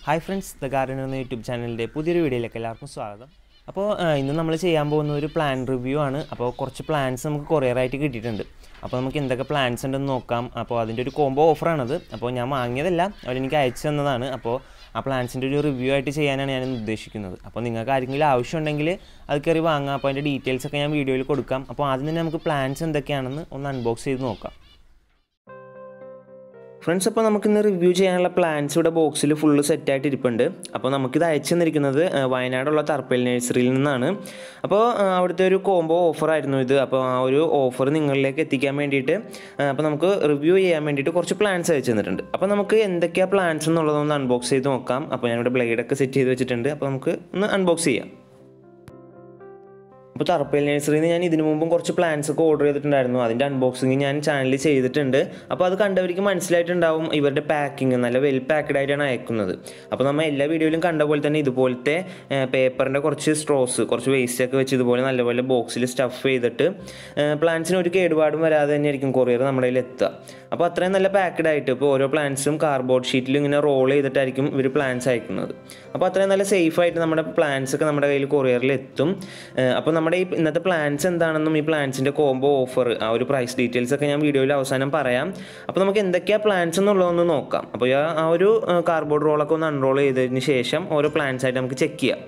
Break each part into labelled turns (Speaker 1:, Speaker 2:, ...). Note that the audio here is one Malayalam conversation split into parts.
Speaker 1: Hi friends, the Garden on the YouTube channel. പുതിയൊരു വീഡിയോയിലേക്ക് എല്ലാവർക്കും സ്വാഗതം. അപ്പോൾ ഇന്ന് നമ്മൾ ചെയ്യാൻ പോകുന്ന ഒരു പ്ലാൻ റിവ്യൂ ആണ്. അപ്പോൾ കുറച്ച് പ്ലാൻസ് നമുക്ക് കൊറിയർ ആയിട്ട് കിട്ടിയിട്ടുണ്ട്. അപ്പോൾ നമുക്ക് എന്തൊക്കെ പ്ലാൻസ് ഉണ്ടെന്ന് നോക്കാം. അപ്പോൾ അതിൻ്റെ ഒരു കോംബോ ഓഫറാണത്. അപ്പോൾ ഞാൻ വാങ്ങിയതല്ല, അവരെനിക്ക് അയച്ചു തന്നതാണ്. അപ്പോൾ ആ പ്ലാൻസിൻ്റെ ഒരു റിവ്യൂ ആയിട്ട് ചെയ്യാനാണ് ഞാൻ ഉദ്ദേശിക്കുന്നത്. അപ്പോൾ നിങ്ങൾക്ക് ആരെങ്കിലും ആവശ്യമുണ്ടെങ്കിൽ അത് കയറി വാങ്ങാം. അപ്പോൾ അതിൻ്റെ ഡീറ്റെയിൽസ് ഒക്കെ ഞാൻ വീഡിയോയിൽ കൊടുക്കാം. അപ്പോൾ ആദ്യം തന്നെ നമുക്ക് പ്ലാൻസ് എന്തൊക്കെയാണെന്ന് ഒന്ന് അൺബോക്സ് ചെയ്ത് നോക്കാം. ഫ്രണ്ട്സ്, അപ്പോൾ നമുക്കിന്ന് റിവ്യൂ ചെയ്യാനുള്ള പ്ലാൻസ് ഇവിടെ ബോക്സിൽ ഫുള്ള് സെറ്റായിട്ട് ഇരിപ്പുണ്ട്. അപ്പോൾ നമുക്കിത് അയച്ചു തന്നിരിക്കുന്നത് വയനാടുള്ള തർപ്പൽ നഴ്സറിയിൽ നിന്നാണ്. അപ്പോൾ അവിടുത്തെ ഒരു കോംബോ ഓഫറായിരുന്നു ഇത്. അപ്പോൾ ആ ഒരു ഓഫർ നിങ്ങളിലേക്ക് എത്തിക്കാൻ വേണ്ടിയിട്ട് അപ്പോൾ നമുക്ക് റിവ്യൂ ചെയ്യാൻ വേണ്ടിയിട്ട് കുറച്ച് പ്ലാൻസ് അയച്ചു തന്നിട്ടുണ്ട്. അപ്പോൾ നമുക്ക് എന്തൊക്കെയാണ് പ്ലാൻസ് എന്നുള്ളതൊന്ന് അൺബോക്സ് ചെയ്ത് നോക്കാം. അപ്പോൾ ഞാനിവിടെ ബ്ലേഡൊക്കെ സെറ്റ് ചെയ്ത് വെച്ചിട്ടുണ്ട്. അപ്പോൾ നമുക്ക് ഒന്ന് അൺബോക്സ് ചെയ്യാം. അപ്പോൾ തർപ്പൽ നഴ്സറിയിൽ നിന്ന് ഞാൻ ഇതിനു മുമ്പും കുറച്ച് പ്ലാൻസ് ഒക്കെ ഓർഡർ ചെയ്തിട്ടുണ്ടായിരുന്നു. അതിൻ്റെ അൺബോക്സിങ് ഞാൻ ചാനലിൽ ചെയ്തിട്ടുണ്ട്. അപ്പോൾ അത് കണ്ടവർക്ക് മനസ്സിലായിട്ടുണ്ടാവും ഇവരുടെ പാക്കിങ് നല്ല വെൽ പാക്ക്ഡ് ആയിട്ടാണ് അയക്കുന്നത്. അപ്പോൾ നമ്മൾ എല്ലാ വീഡിയോയിലും കണ്ട പോലെ തന്നെ ഇതുപോലത്തെ പേപ്പറിൻ്റെ കുറച്ച് സ്ട്രോസ്, കുറച്ച് വേസ്റ്റ് ഒക്കെ വെച്ച് ഇതുപോലെ നല്ലപോലെ ബോക്സിൽ സ്റ്റഫ് ചെയ്തിട്ട് പ്ലാൻസിന് ഒരു കേടുപാടും വരാതെ തന്നെ ആയിരിക്കും കൊറിയർ നമ്മുടെ കയ്യിൽ എത്തുക. അപ്പോൾ അത്രയും നല്ല പാക്ക്ഡ് ആയിട്ട് ഇപ്പോൾ ഓരോ പ്ലാൻസും കാർഡ്ബോർഡ് ഷീറ്റിൽ ഇങ്ങനെ റോൾ ചെയ്തിട്ടായിരിക്കും ഇവർ പ്ലാൻസ് അയക്കുന്നത്. അപ്പോൾ അത്രയും നല്ല സേഫായിട്ട് നമ്മുടെ പ്ലാൻസ് ഒക്കെ നമ്മുടെ കയ്യിൽ കൊറിയറിൽ എത്തും. അപ്പോൾ നമ്മുടെ ഈ ഇന്നത്തെ പ്ലാൻസ് എന്താണെന്നും ഈ പ്ലാൻസിൻ്റെ കോംബോ ഓഫർ ആ ഒരു പ്രൈസ് ഡീറ്റെയിൽസ് ഒക്കെ ഞാൻ വീഡിയോയിൽ അവസാനം പറയാം. അപ്പോൾ നമുക്ക് എന്തൊക്കെയാണ് പ്ലാൻസ് എന്നുള്ളതൊന്ന് നോക്കാം. അപ്പോൾ ആ ഒരു കാർഡ്ബോർഡ് റോളൊക്കെ ഒന്ന് അൺറോൾ ചെയ്തതിന് ശേഷം ഓരോ പ്ലാൻസ് ആയിട്ട് നമുക്ക് ചെക്ക് ചെയ്യാം.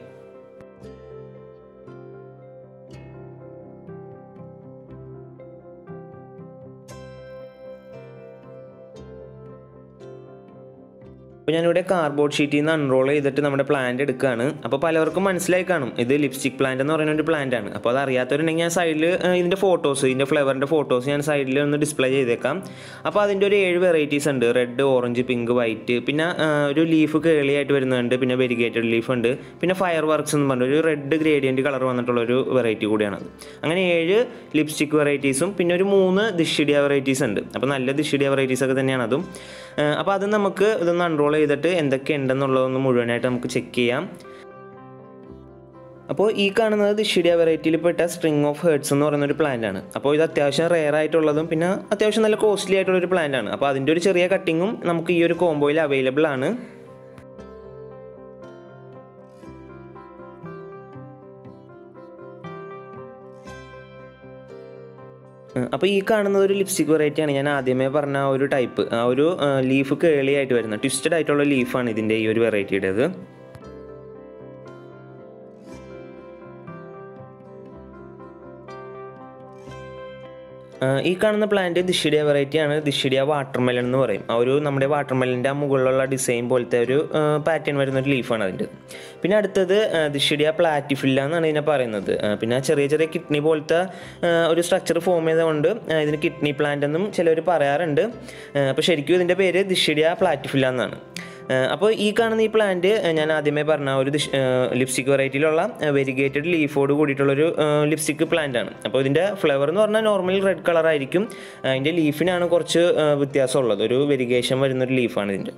Speaker 1: അപ്പോൾ ഞാനിവിടെ കാർഡ്ബോർഡ് ഷീറ്റിൽ നിന്ന് അൺറോൾ ചെയ്തിട്ട് നമ്മുടെ പ്ലാന്റ് എടുക്കുകയാണ്. അപ്പോൾ പലർക്കും മനസ്സിലായി കാണും ഇത് ലിപ്സ്റ്റിക് പ്ലാന്റ് എന്ന് പറയുന്ന ഒരു പ്ലാന്റ് ആണ്. അപ്പോൾ അത് അറിയാത്തവരുണ്ടെങ്കിൽ ഞാൻ സൈഡിൽ ഇതിൻ്റെ ഫോട്ടോസ്, ഇതിൻ്റെ ഫ്ലവറിൻ്റെ ഫോട്ടോസ് ഞാൻ സൈഡിൽ ഒന്ന് ഡിസ്പ്ലേ ചെയ്തേക്കാം. അപ്പോൾ അതിൻ്റെ ഒരു 7 വെറൈറ്റീസ് ഉണ്ട്. റെഡ്, ഓറഞ്ച്, പിങ്ക്, വൈറ്റ്, പിന്നെ ഒരു ലീഫ് കേളിയായിട്ട് വരുന്നുണ്ട്, പിന്നെ വെരിഗേറ്റഡ് ലീഫ് ഉണ്ട്, പിന്നെ ഫയർ വർക്ക്സ് എന്ന് പറഞ്ഞ ഒരു റെഡ് ഗ്രേഡിയൻറ്റ് കളർ വന്നിട്ടുള്ളൊരു വെറൈറ്റി കൂടിയാണത്. അങ്ങനെ 7 ലിപ്സ്റ്റിക് വെറൈറ്റീസും പിന്നെ ഒരു 3 ദിഷിഡിയ വെറൈറ്റീസ് ഉണ്ട്. അപ്പോൾ നല്ല ദിഷിഡിയ വെറൈറ്റീസ് ഒക്കെ തന്നെയാണ് അതും. അപ്പോൾ അത് നമുക്ക് ഇതൊന്ന് അൺറോൾ ചെയ്തിട്ട് എന്തൊക്കെ ഉണ്ടെന്നുള്ളതൊന്ന് മുഴുവനായിട്ട് നമുക്ക് ചെക്ക് ചെയ്യാം. അപ്പോൾ ഈ കാണുന്നത് ദിഷിഡിയ വെറൈറ്റിയിൽ പെട്ട സ്ട്രിങ് ഓഫ് ഹേർട്സ് എന്ന് പറയുന്നൊരു പ്ലാന്റ് ആണ്. അപ്പോൾ ഇത് അത്യാവശ്യം റെയർ ആയിട്ടുള്ളതും പിന്നെ അത്യാവശ്യം നല്ല കോസ്റ്റ്ലി ആയിട്ടുള്ളൊരു പ്ലാന്റ് ആണ്. അപ്പോൾ അതിൻ്റെ ഒരു ചെറിയ കട്ടിങ്ങും നമുക്ക് ഈ ഒരു കോംബോയിൽ അവൈലബിൾ ആണ്. അപ്പോൾ ഈ കാണുന്നത് ഒരു ലിപ്സ്റ്റിക് വെറൈറ്റിയാണ്. ഞാൻ ആദ്യമേ പറഞ്ഞ ആ ഒരു ടൈപ്പ്, ആ ഒരു ലീഫ് കേളിയായിട്ട് വരുന്ന ട്വിസ്റ്റഡ് ആയിട്ടുള്ള ലീഫാണ് ഇതിൻ്റെ ഈ ഒരു വെറൈറ്റിയുടേത്. ഈ കാണുന്ന പ്ലാന്റ് ദിഷിഡിയ വെറൈറ്റിയാണ്. ദിഷിഡിയ വാട്ടർമെലൺ എന്ന് പറയും. ആ ഒരു നമ്മുടെ വാട്ടർമെലൻ്റെ ആ മുകളിലുള്ള ഡിസൈൻ പോലത്തെ ഒരു പാറ്റേൺ വരുന്നൊരു ലീഫാണ് അതിൻ്റെ. പിന്നെ അടുത്തത് ദിഷിഡിയ പ്ലാറ്റിഫില്ല എന്നാണ് ഇതിനെ പറയുന്നത്. പിന്നെ ചെറിയ ചെറിയ കിഡ്നി പോലത്തെ ഒരു സ്ട്രക്ചർ ഫോം ചെയ്തുകൊണ്ട് ഇതിന് കിഡ്നി പ്ലാന്റ് എന്നും ചിലർ പറയാറുണ്ട്. അപ്പോൾ ശരിക്കും ഇതിൻ്റെ പേര് ദിഷിഡിയ പ്ലാറ്റിഫില്ല എന്നാണ്. അപ്പോൾ ഈ കാണുന്ന ഈ പ്ലാന്റ് ഞാൻ ആദ്യമേ പറഞ്ഞ ഒരു ലിപ്സ്റ്റിക് വെറൈറ്റിയിലുള്ള വെരിഗേറ്റഡ് ലീഫോട് കൂടിയിട്ടുള്ളൊരു ലിപ്സ്റ്റിക് പ്ലാന്റ് ആണ്. അപ്പോൾ ഇതിൻ്റെ ഫ്ലവർ എന്ന് പറഞ്ഞാൽ നോർമൽ റെഡ് കളറായിരിക്കും. അതിൻ്റെ ലീഫിനാണ് കുറച്ച് വ്യത്യാസമുള്ളത്. ഒരു വെരിഗേഷൻ വരുന്നൊരു ലീഫാണ് ഇതിൻ്റെ.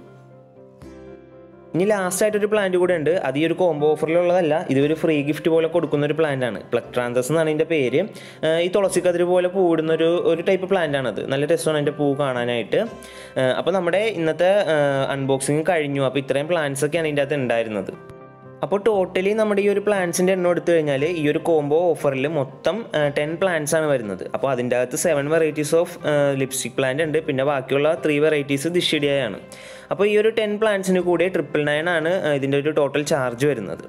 Speaker 1: ഇനി ലാസ്റ്റായിട്ടൊരു പ്ലാന്റ് കൂടെ ഉണ്ട്. അത് ഈ ഒരു കോംബോ ഓഫറിലുള്ളതല്ല, ഇതൊരു ഫ്രീ ഗിഫ്റ്റ് പോലെ കൊടുക്കുന്ന ഒരു പ്ലാന്റ് ആണ്. പ്ലക്ട്രാന്തസ് എന്നാണ് ഇതിൻ്റെ പേര്. ഈ തുളസിക്കതിര് പോലെ പൂവിടുന്ന ഒരു ടൈപ്പ് പ്ലാന്റ് ആണത്. നല്ല രസമാണ് അതിൻ്റെ പൂ കാണാനായിട്ട്. അപ്പോൾ നമ്മുടെ ഇന്നത്തെ അൺബോക്സിങ് കഴിഞ്ഞു. അപ്പോൾ ഇത്രയും പ്ലാന്റ്സ് ഒക്കെയാണ് ഇതിൻ്റെ അകത്ത് ഉണ്ടായിരുന്നത്. അപ്പോൾ ടോട്ടലി നമ്മുടെ ഈ ഒരു പ്ലാൻസിൻ്റെ എണ്ണം എടുത്തു കഴിഞ്ഞാൽ ഈ ഒരു കോംബോ ഓഫറിൽ മൊത്തം 10 പ്ലാന്റ്സ് ആണ് വരുന്നത്. അപ്പോൾ അതിൻ്റെ അകത്ത് 7 വെറൈറ്റീസ് ഓഫ് ലിപ്സ്റ്റിക് പ്ലാന്റ് ഉണ്ട്. പിന്നെ ബാക്കിയുള്ള 3 വെറൈറ്റീസ് ദിഷിഡിയയാണ്. അപ്പോൾ ഈ ഒരു 10 പ്ലാന്റ്സിന് കൂടി 999 ആണ് ഇതിൻ്റെ ഒരു ടോട്ടൽ ചാർജ് വരുന്നത്.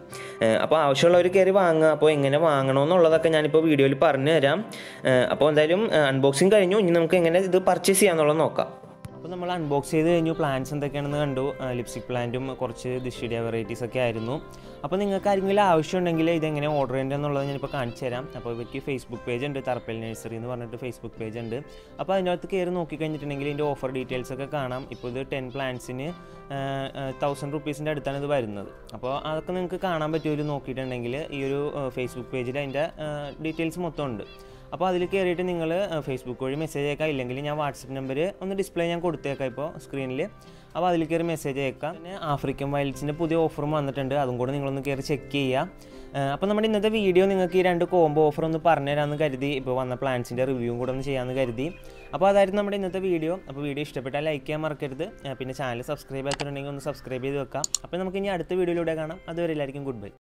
Speaker 1: അപ്പോൾ ആവശ്യമുള്ളവർ കയറി വാങ്ങുക. അപ്പോൾ എങ്ങനെ വാങ്ങണമെന്നുള്ളതൊക്കെ ഞാനിപ്പോൾ വീഡിയോയിൽ പറഞ്ഞു തരാം. അപ്പോൾ എന്തായാലും അൺബോക്സിങ് കഴിഞ്ഞു. ഇനി നമുക്ക് എങ്ങനെ ഇത് പർച്ചേസ് ചെയ്യാമെന്നുള്ളത് നോക്കാം. അപ്പോൾ നമ്മൾ അൺബോക്സ് ചെയ്ത് കഴിഞ്ഞു. പ്ലാന്റ്സ് എന്തൊക്കെയാണെന്ന് കണ്ടു. ലിപ്സ്റ്റിക് പ്ലാന്റും കുറച്ച് ദിഷിഡിയ വെറൈറ്റീസ് ഒക്കെ ആയിരുന്നു. അപ്പോൾ നിങ്ങൾക്ക് ആരെങ്കിലും ആവശ്യമുണ്ടെങ്കിൽ ഇതെങ്ങനെ ഓർഡർ ചെയ്യേണ്ടതെന്നുള്ളത് ഞാനിപ്പോൾ കാണിച്ചു തരാം. അപ്പോൾ ഇവർക്ക് ഫേസ്ബുക്ക് പേജ് ഉണ്ട്, തർപ്പൽ നഴ്സറി എന്ന് പറഞ്ഞിട്ട് ഫേസ്ബുക്ക് പേജ് ഉണ്ട്. അപ്പോൾ അതിനകത്ത് കയറി നോക്കിക്കഴിഞ്ഞിട്ടുണ്ടെങ്കിൽ ഇതിൻ്റെ ഓഫർ ഡീറ്റെയിൽസ് ഒക്കെ കാണാം. ഇപ്പോൾ ഇത് 10 പ്ലാന്റ്സിന് 1000 റുപ്പീസിൻ്റെ അടുത്താണ് ഇത് വരുന്നത്. അപ്പോൾ അതൊക്കെ നിങ്ങൾക്ക് കാണാൻ പറ്റുമല്ലോ നോക്കിയിട്ടുണ്ടെങ്കിൽ. ഈ ഒരു ഫേസ്ബുക്ക് പേജിൽ അതിൻ്റെ ഡീറ്റെയിൽസ് മൊത്തം ഉണ്ട്. അപ്പോൾ അതിൽ കയറിയിട്ട് നിങ്ങൾ ഫേസ്ബുക്ക് വഴി മെസ്സേജ് അയക്കാം. ഇല്ലെങ്കിൽ ഞാൻ വാട്സപ്പ് നമ്പർ ഒന്ന് ഡിസ്പ്ലേ ഞാൻ കൊടുത്തേക്കാം ഇപ്പോൾ സ്ക്രീനിൽ. അപ്പോൾ അതിൽ കയറി മെസ്സേജ് അയക്കാം. പിന്നെ ആഫ്രിക്കൻ വൈൽഡ്സിൻ്റെ പുതിയ ഓഫറും വന്നിട്ടുണ്ട്, അതും കൂടെ നിങ്ങളൊന്ന് കയറി ചെക്ക് ചെയ്യുക. അപ്പോൾ നമ്മുടെ ഇന്നത്തെ വീഡിയോ നിങ്ങൾക്ക് ഈ 2 കോംബോ ഓഫർ ഒന്ന് പറഞ്ഞുതരാമെന്ന് കരുതി, ഇപ്പോൾ വന്ന പ്ലാൻസിൻ്റെ റിവ്യൂവും കൂടെ ഒന്ന് ചെയ്യാമെന്ന് കരുതി. അപ്പോൾ അതായിരുന്നു നമ്മുടെ ഇന്നത്തെ വീഡിയോ. അപ്പോൾ വീഡിയോ ഇഷ്ടപ്പെട്ടാൽ ലൈക്ക് ചെയ്യാൻ മറക്കരുത്. പിന്നെ ചാനൽ സബ്സ്ക്രൈബ് ചെയ്തിട്ടുണ്ടെങ്കിൽ ഒന്ന് സബ്സ്ക്രൈബ് ചെയ്ത് വെക്കാം. അപ്പോൾ നമുക്ക് ഇനി അടുത്ത വീഡിയോയിലൂടെ കാണാം. അതുവരെ എല്ലാവർക്കും ഗുഡ് ബൈ.